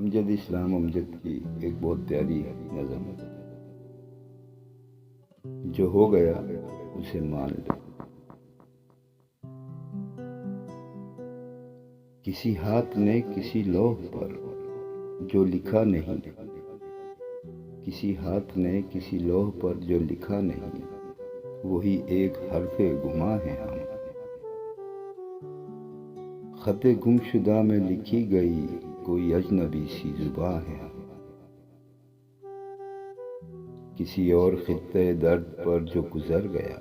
امجد اسلام امجد کی ایک بہت پیاری نظم ہے، جو ہو گیا اسے مان لو۔ کسی ہاتھ نے کسی لوح پر جو لکھا نہیں، کسی ہاتھ نے کسی لوح پر جو لکھا نہیں، وہی ایک حرف گماں ہے ہم۔ خط گم شدہ میں لکھی گئی کوئی اجنبی سی زباں ہے ہم۔ کسی اور خطے درد پر جو گزر گیا،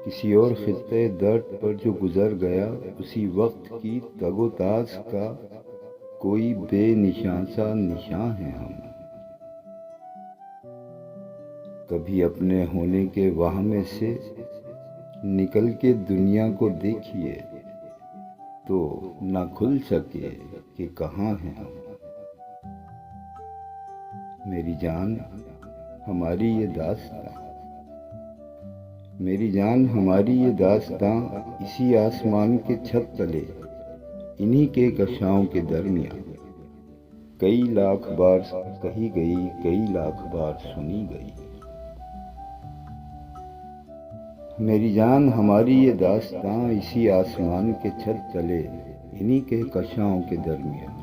کسی اور خطے درد پر جو گزر گیا، اسی وقت کی تگ و تاز کا کوئی بے نشان سا نشاں ہے ہم۔ کبھی اپنے ہونے کے وہم سے نکل کے دنیا کو دیکھیے تو نہ کھل سکے کہ کہاں ہیں ہم۔ میری جان ہماری یہ داستاں، میری جان ہماری یہ داستاں، اسی آسمان کے چھت تلے، انہی کے کشاؤں کے درمیان، کئی لاکھ بار کہی گئی، کئی لاکھ بار سنی گئی۔ میری جان ہماری یہ داستاں، اسی آسمان کے چھت تلے، انہی کے کشاؤں کے درمیان،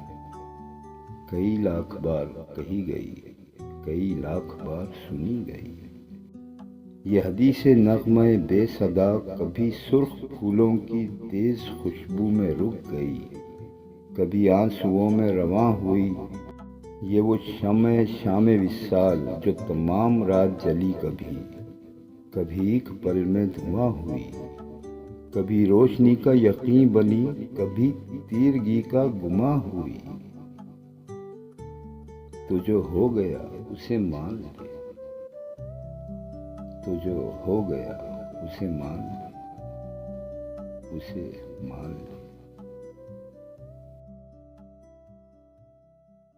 کئی لاکھ بار کہی گئی، کئی لاکھ بار سنی گئی۔ یہ حدیث نغمہ بے صدا کبھی سرخ پھولوں کی تیز خوشبو میں رک گئی، کبھی آنسوؤں میں رواں ہوئی۔ یہ وہ شمع شام وصال جو تمام رات جلی، کبھی کبھی ایک پل میں دھواں ہوئی، کبھی روشنی کا یقین بنی، کبھی تیرگی کا گماں ہوئی۔ تو جو ہو گیا اسے مان لے، تو جو ہو گیا اسے مان لے، اسے مان لے۔